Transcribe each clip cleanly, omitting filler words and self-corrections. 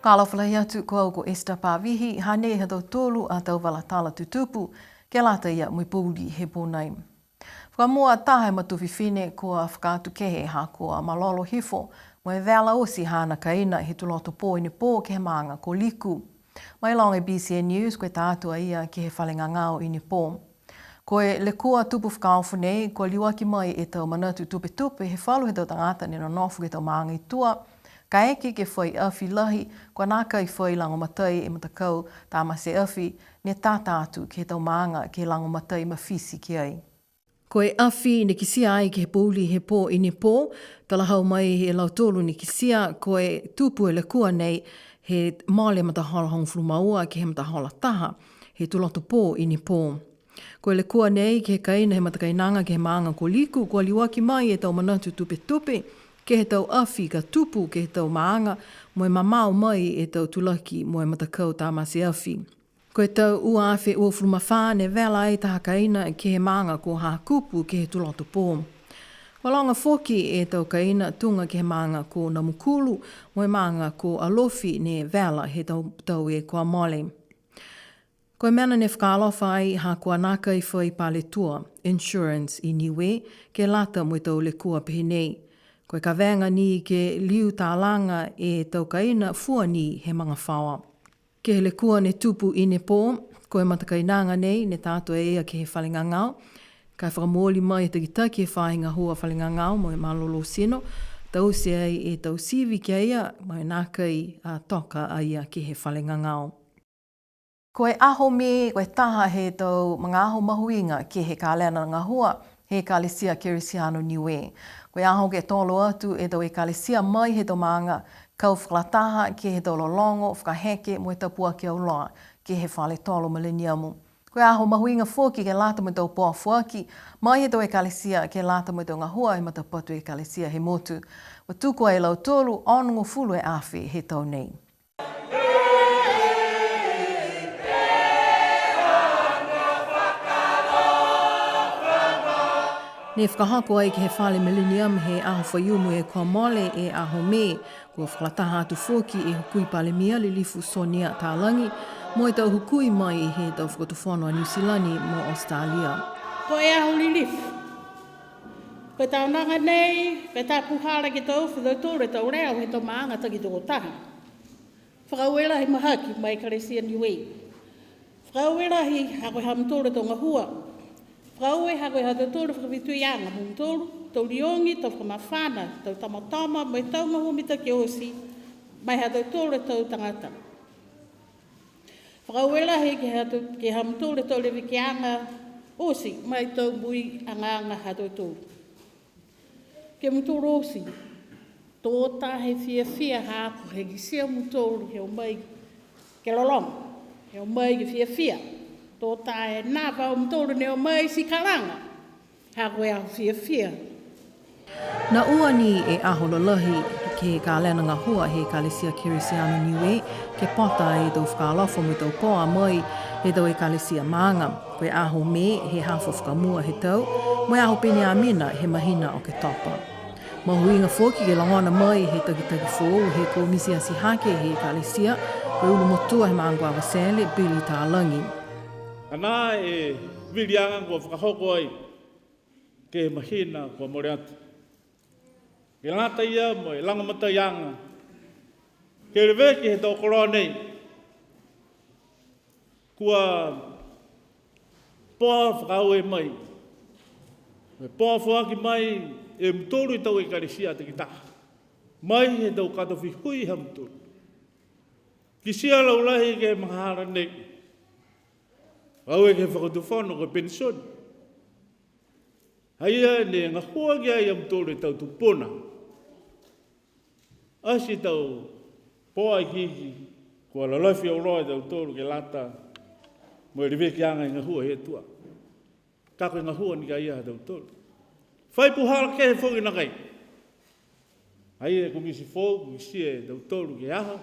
Kalofalahi atu ko au ko Esta Pavihi, hane he tau tolu a tau wala tala tutupu, ke lata ia mui pūri he pōnai. Whakamua tahe matuwhiwhine kua whakātu kehe ha kua malolo hifo, mo e wela osi hana kaina he tuloto pō ine pō ke he maanga ko liku. Mai long e BCN News koe tātua ia ke he whalenga ngāo ine pō. Koe le kua tupu whakāwhu nei, ko liwaki mai e tau manatu tupe tupe he whalu he tau tangata ni no nofu ke tau maanga i tua, ka eke ke whai awhi lahi, kua nāka i whai langomatai e matakau tā mase awhi, ne tātātu ke tau maanga ke langomatai mawhisi ki ai. Koe awhi ne kisia ai ke he pōli he pō ine pō, tala hau mai he lautolu ni kisia, koe tūpu e le kua nei he maale matahala hongfulu maua ke he matahala taha, he tuloto pō ine pō. Koe le kua nei ke he kaina he matakainanga ke he maanga ko liku, kua liwaki mai e tau manatu tupe tupe, ke he tau awhi ka tupu ke he tau maanga, mo e mamau mai e tau tulaki mo e matakau tā masi awhi. Ko e tau ua awhi ua furumawhāne vela e taha kaina ke he maanga ko ha kupu ke he tuloto pō. Walonga foki e tau kaina tunga ke he maanga ko namukulu, mo e maanga ko alofi ne vela he tau e kua mole. Ko e mena ne whakalofa ai ha kua naka i whai pale tua, insurance i Niue, ke lata mo e tau le kua pehe nei. Koe ka venga ni ke liu tā langa e tau kaina fua ni he mga whawa. Ke he le kua ne tupu i ne pō, koe matakainanga nei ne tātua e ea ke he whalinga ngau. Kai whakamōli mai e takitaki e whainga hua whalinga ngau mo e malolo sino. Tau se ai e tau sivi ki aia, mo e nākai a toka aia ke he whalinga ngau. Koe aho me, koe taha he tau mga aho mahuinga ke he kālena ngā hua, he kālesia Kerisiano Niue. Koe aho ke tolo atu e tau e kālesia mai he tau maanga kau whaklataha ke he tau lolongo, whakaheke mo e tau pua ki au loa ke he whale tolo millenniumu. Koe aho mahuinga fōki ke lata mo e tau pua fuaki, mai he tau e kālesia ke lata mo e tau ngahua e matapatu e kālesia he motu. Wa tukua e lau tolu, onungo fulu e awhi he tau nei. Ne whakahako ai ke he whale millennium he aho whaiumu e kua mole e aho me, kua whaklataha atu fōki e hukui pale mia le lifu sonia tālangi, mo e tau hukui mai i he tau whakatuwhanua New Zealandi mo Australia. Ko e aho li lifu. Ko tau nanga nei, pe tā puhara ki tau whidau tōre tau reo he tau maanga taki tō taha. Whakauera he mahaki mai Kerisia Niue. Whakauera he hako hamtōre tō ngahua. Whakaue hako e hata tōru whakawitu i anga mō tōru, tau liongi, tau whakamawhana, tau tamatama, mai tau mahumita ki osi, mai hata tōru tau tangata. Whakauela he ke ham tōru tau lewe ki anga osi, mai tau mui anga hata tōru. Ke mō tōru osi, tōta he whia hako he kisia mō tōru he o mai ke lolong, he o mai ke whia. Tō tae nā whao mtoro neo mai si karanga. Ha koe aho whia. Na ua ni e aho lalahi ke ka lena ngā hua he kālesia Kerisiano Niue ke pota e tau whakalofo mo tau poa mai he tau e kālesia maanga. Koe aho me he hawha whakamua he tau, mo aho pene a mina he mahina o ke topa. Mahuinga whoki ke langona mai he takitaki fōu he ko misi asi hake he kālesia, koe ulu motua he maangua wasele Billy Tālangi. Ana e vilianga kua whakahoko ai ke mahina kua more atu. Ke lata ia mo e langamata ianga. Ke rewe ki he tau koroa nei. Kua poa whakau e mai. Me poa whaki mai e mtoru i tau e Kerisia te ki taha. Mai he tau katofi hui ha mtoru. Ki sia laulahi ke mahara nei. Au e ke whakatuwhano ko pension. Haia ne ngā hua ki ai am tōre tau tupona. Asi tau poa i kiki, kua lalawhi au roa tau tōru ke lata, mo e rive ki anga i ngā hua he tua. Kako i ngā hua ni ka ia tau tōru. Whai puhara ke he whoki na kai. Haia ko misi fōu, misi e tau tōru ke aha.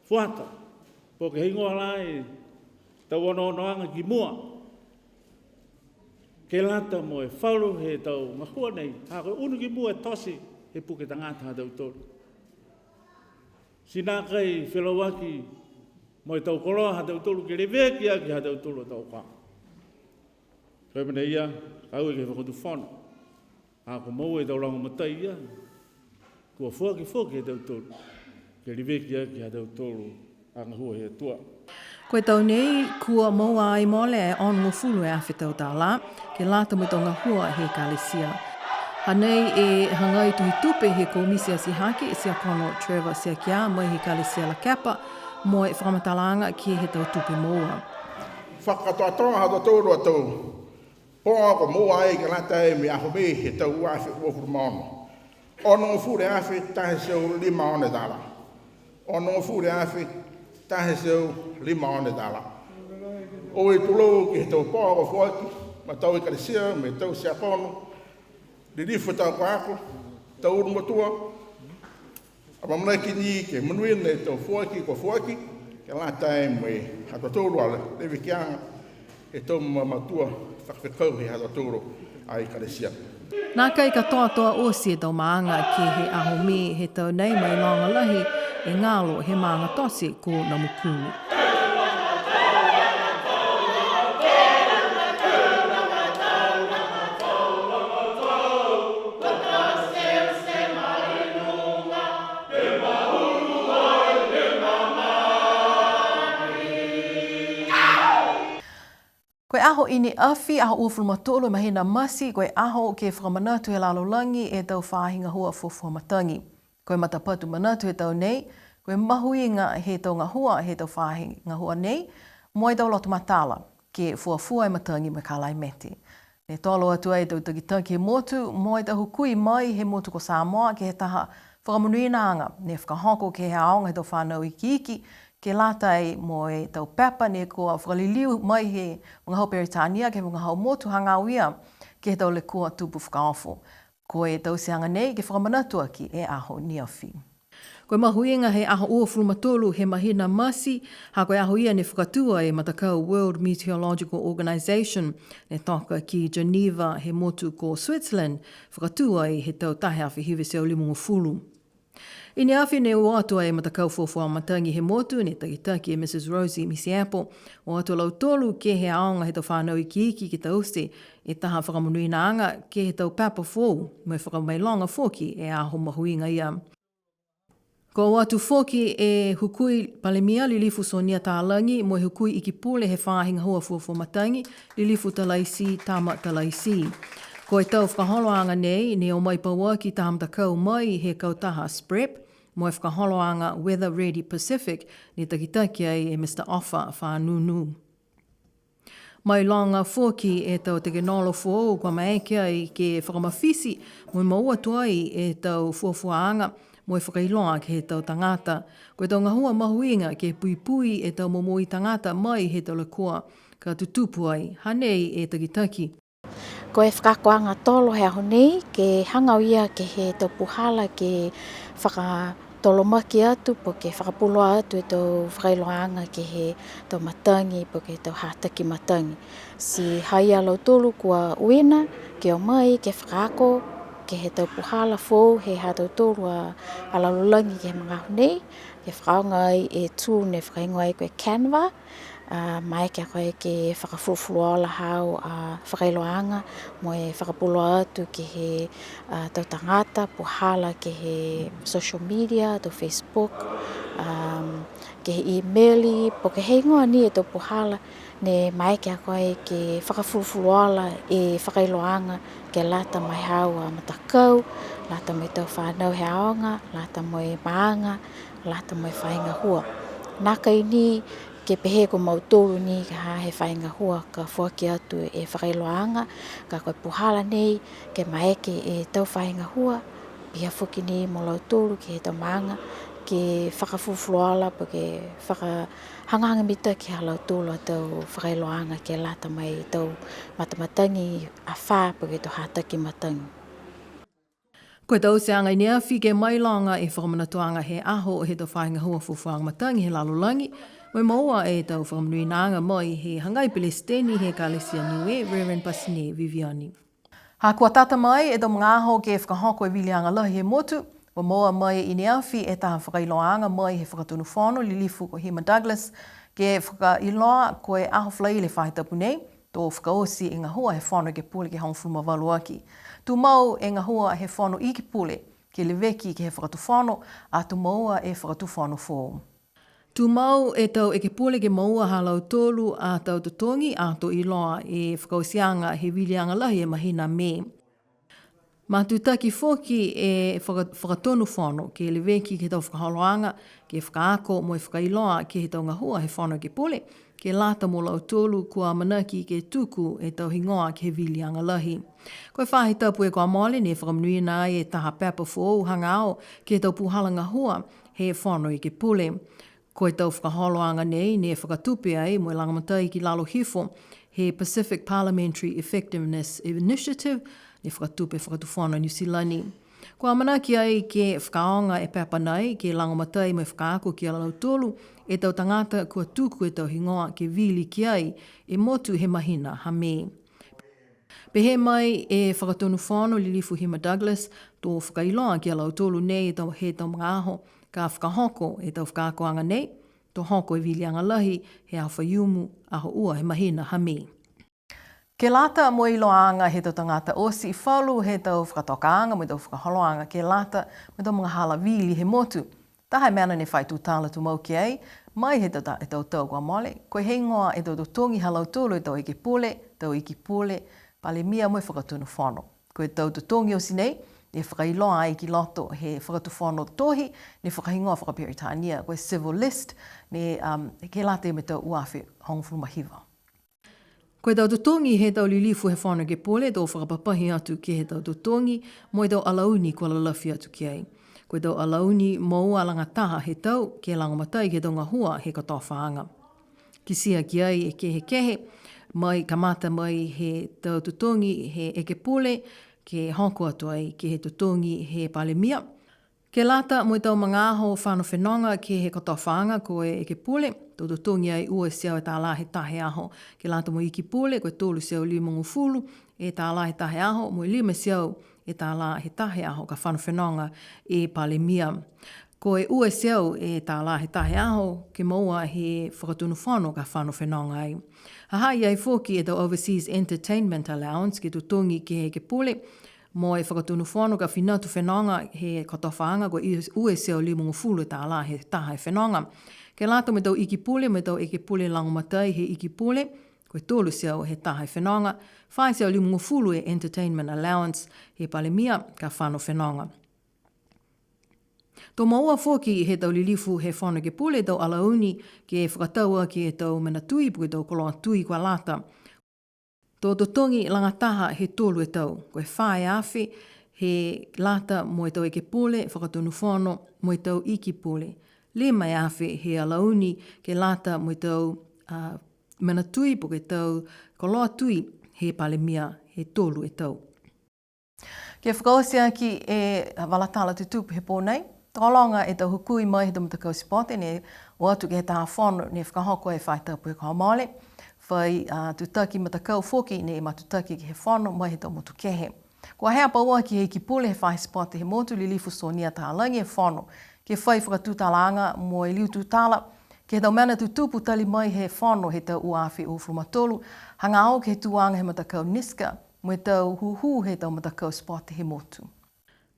Fuata, po ke hingoa lai, tau ono ki mua. Ke lata mo e whauru he tau ngahua nei, hako unu ki mua e tosi he puke tangata tau tōru. Sina kai whelawaki mo tau koroa ha tau tolu ke revekia ki ha tau tolu tau ka. Koe mene ia, kau e ke whakotu whana. A ko mau e tau ranga matai ia. Kua whuaki e tau tolu. Ke revekia ki ha tau tolu anga hua he tua. Koe tau nei, kua maua ai mole e onu fulu e awhetau tā la, ke lata mo tonga hua he kalesia. Hanei e hangai tuhi tupe he komisi a si hake, si a kono Trevor Sia Kia, mai he kalesia la kapa, mo e whakamatalanga ki he tau tupe maua. Whakatoa ha tōru atou. Pōa ko moa e ka lata e me aho me he tau uawhi uafuru maono. Ono fure awhi tahe seu 5 one dala. Ono fure awhi tahe seu 5 one dala. O e tulou ki he tau pōa ko fuaki, ma tau i kalesia, me tau sia kono. Ririfu tau kāko, tau uru matua. A mamana ki ni ke manuin e tau fuaki ko fuaki, ke lata e me hatatoru ale, lewe kianga, e tau matua whakawhekau he hatatoru ai kalesia. Nā kai ka toa osi e tau maanga ki he aho me he tau nei mai longa lahi e ngalo he maanga tose ko na mukulu. Koe aho ini awhi, aho uafulu matolo mahina masi, koe aho ke whakamanatu he lalolangi e tau whāhinga hua fofua matangi. Koe matapatu manatu he tau nei, koe mahuinga he tau ngā hua he tau whāhinga hua nei, moe tau lotu matala ke fuafua e matangi me kālai meti. Ne tolo atua e tau takitaki he motu, moe tau hukui mai he motu ko Samoa ke he taha whakamunuinaanga, ne whakahoko ke he aonga he tau whānau iki, ke lātai mo e tau pepa ne kua whakaliliu mai he mga hau Peritania ke mga hau motu hangauia ke he tau le kua tupu whakaofo. Ko e tau seanga nei ke whakamanatu ki e aho niawhi. Koe mahuinga he aho uafulu matolu he mahina masi, ha koe aho ia ne whakatua e matakau World Meteorological Organization ne toka ki Geneva he motu ko Switzerland, whakatua i he tau tahe awhi hiwe seo 50. Ine awhi ne o atua e matakau fuafua matangi he motu, ne takitaki e Mrs. Rosie Missy Apple, o atua lau tolu ke he aonga he tau whānau iki ki tau se, e taha whakamunuinaanga ke he tau papa fōu, me whakamailonga fōki e aho mahuinga ia. Ko o atu fōki e hukui palemia lilifu sonia tālangi, mo e hukui iki pule he whāhinga hua fuafua matangi, lilifu talaisi, tama talaisi. Ko e tau whakaholoanga nei, ne o mai paua ki tahamta kau mai he kautaha SPREP, mo e whakaholoanga Weather Ready Pacific, ne takitaki ai e Mr. Offa whanunu. Mai longa fōki e tau te genolo fōu kua maeke ai ke whakamawhisi, mo i maua tuai e tau fuafuaanga, mo e whakailoa ke he tau tangata. Ko e tau ngahua mahuinga ke pui e tau momo i tangata mai he tau lakua ka tutupu ai, hanei e takitaki. Ko e whakakoanga tolo he aho nei, ke hangau ia ke he tau puhala ke whakatolomaki atu, po ke whakapuloa atu e tau whakailoanga ke he tau matangi, po ke tau hātaki matangi. Si haia lau tolu kua uina, ke o mai, ke whakako, ke he tau puhala fōu, he hātau tolu a alalulangi ke he mga aho nei, ke whakaonga ai e tū ne whakaingoa ai koe Canva, mai ke koe ke whakafulufuluola hau a whakailoanga, mo e whakapuloa atu ke he tau tangata, puhala ke he social media, tau Facebook, ke he emaili, po ke hei ngoa ni e tau puhala, ne mai ke koe ke whakafulufuluola e whakailoanga ke lata mai hau a matakau, lata mai tau whanau he aonga, lata mai maanga, lata mai whainga hua. Naka ini ke pehe ko mautolu ni ka ha he whainga hua ka whuaki atu e whakailoanga, ka koe puhala nei ke maeke e tau whainga hua, pia whuki ni mo lautolu ke he tau maanga, ke whakafulufuluola po ke whakahanganga mita ki ha lautolu a tau whakailoanga ke lata mai tau matamatangi a wha po ke tau hātaki matangi. Koe tau se anga inia whike mailanga e whakamanatuanga he aho he tau whainga hua fufuanga matangi he lalolangi, Mai maua e tau whakamunuinaanga mai he hangai Pelesteni he kalesia Niue, Reverend Pasine Viviani. Ha kua tata mai e tau mga aho ke whakahoko e wilianga lahi he motu, Wa moa mai i neawhi e taha whakailoanga mai he whakatunu whono li lifu ko Hima Douglas ke whakailoa koe aho flai le whaitapu nei tō whakaosi e ngā hua he whono ke pule ke hongfuma waluaki. Tu mau e ngā hua he whono i ki pule ke le veki ke he whakatu whono a tu maua e whakatu whono fōu. Tu mau e tau e ke pule ke maua halau tōlu a tau tutongi a tō iloa e whakaosianga he wilianga lahi e mahina me. Ma tu taki foki e whakatonu whono ke le veki ke tau whakaholoanga ke whakaako mo e whakailoa ke he tau ngā hua he whono ke pule ke lata mo lau tōlu kua manaki ke tuku e tau hingoa ke he wilianga lahi. Koe whahi tapu e kua mole ne whakamnui nā e taha pepa fōu hanga ao ke tau puhala ngā hua he whono i ke pule. Koe tau whakaholoanga nei ne whakatupe ai mo e langamatai ki lalo hifo he Pacific Parliamentary Effectiveness Initiative ne whakatupe whakatu whono New Zealandi. Kua manaki ai ke whakaonga e pepa nei ke langamatai mo e whakaako ki alau tolu e tau tangata kua tuku e tau hingoa ke vili ki ai e motu he mahina ha me. Pehe mai e whakatonu whono li lifu Hima Douglas tō whakailoa ki alau tolu nei e tau he tau mga aho ka whakahoko e tau whakakoanga nei, tō hoko e wilianga lahi he au whaiumu aho ua he mahina ha me. Ke lata mo i loanga he tau tangata osi i whalu he tau whakatokaanga mo i tau whakaholoanga ke lata mo tau mga hala vili he motu. Taha mena ne whai tūtala tu mau ki ai, mai he tau tau kua mole, koe hengoa e tau tongi halau tōlu e tau iki pule, pale mia mo i whakatunu whono. Koe tau tongi o sinei, ne whakailoa ai ki loto he whakatu whono tohi, ne whakahingoa whakaperitania, koe civil list, ne ke lata e me tau uawhi hongfuma hiva. Koe tau tutongi he tau lilifu he whono ke pole, tau whakapapahi atu ki he tau tutongi, mo i tau alauni kua lalafi atu ki ai. Koe tau alauni mo alanga taha he tau, ke langamatai ke tau ngā hua he katowhaanga. Kisia ki ai e kehe, mai kamata mai he tau tutongi he eke pole, ke hoko atu ai ke he tutongi he palemia. Ke lata mo i tau mga aho whano whenonga ke he katowhaanga ko e ke pule, tau tutongi ai ua siau e tā la he tahe aho. Ke lata mo i ki pule, koe tōlu siau 5 e tā la he tahe aho, mo i 5 siau e tā la he tahe aho ka whano whenonga e palemia. Ko e ua siau e tā la he tahe aho, ke maua he whakatunu whano ka whano whenonga ai. Hahai ai fōki e tau Overseas Entertainment Allowance ke tutongi ke he ke pule, mo e whakatunu whono ka whinatu whenonga he katowhaanga ko ue seo 5 tā la he taha e whenonga. Ke lata me tau iki pule, me tau eke pule langumatai he iki pule, koe tōlu seo he taha e whenonga, whae seo 5 e Entertainment Allowance he palemia ka whano whenonga. Tō maua fōki he tau lilifu he whono ke pule tau alauni ke whakataua ki e tau mena tui pu e tau koloa tui kua lata. Tō totongi langataha he tōlu e tau, koe whae awhi he lata mo e tau eke pule, whakatonu whono mo e tau iki pule. Le mai awhi he alauni ke lata mo e tau mena tui pu e tau koloa tui he palemia he tōlu e tau. Ke whakaosia ki e walatala tutupu he pōnei, tōlonga e tau hukui mai he tamutakau sipote ne o atu ke he taha whono ne whakahoko e whaitapu e kaha mole. Whai tutaki matakau whoki ne matutaki ki he whono mai he tau motu kehe. Kua hea paua ki he ki pule he whai sipote he motu lilifu sonia taha langi he whono. Ke whai whakatūtalanga mo e liu tūtala. Ke he tau mana tutupu tali mai he whono he tau uawhi o frumatolu. Hanga au ke he tuanga he matakau niska mo e tau huhu he tau matakau sipote he motu.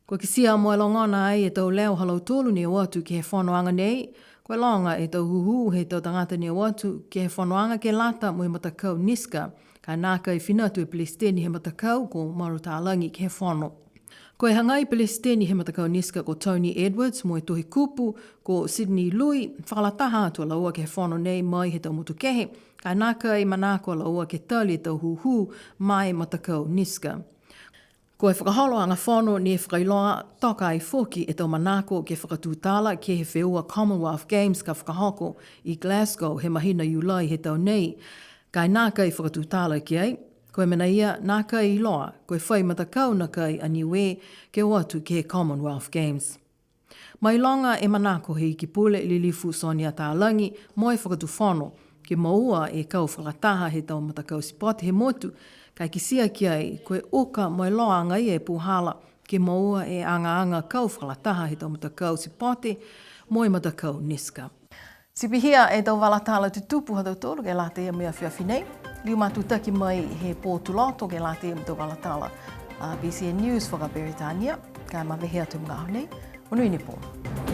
Koe kisia mo e longona ai e tau leo halau tolu ni o atu ki he whanoanga nei. Koe longa e tau huhu he tau tangata ni o atu ki he whanoanga ke lata mo e matakau niska. Ka nāka i whinatu e Palestini he matakau ko maru tālangi ki he whano. Koe hangai Palestini he matakau niska ko Tony Edwards mo e tohi kupu ko Sydney Lui. Whakalataha atu laua ke he whano nei mai he tau mutu kehe. Ka nāka i manako laua ke tali e tau huhu mai matakau niska. Ko e whakaholo anga whono ni e whakailoa toka i whoki e tau manako ke whakatūtala ke he wheua Commonwealth Games ka whakahoko i Glasgow he mahina Iulai he tau nei. Kai nāka i whakatūtala ki ai, ko e mena ia nāka i loa, ko e whai matakau na kai a Niue ke o atu ke Commonwealth Games. Mai longa e manako he iki pule lilifu Sonia Tālangi mo e whakatu whono ke maua e kau whakataha he tau matakau sipote he motu. Kai kisia ki ai, koe oka mo e loa ngai e puhala Ke maua e anga kau whalataha he tau matakau si poti, moi matakau niska. Sipihia e tau walatala tutupu ha tau tolu ke la te ia mea whiawhinei. Liu matutaki mai he pōtulato ke la te ia tau walatala BCN News whaka Beritania. Ka mawehe atu mga honei. Onui ni pō.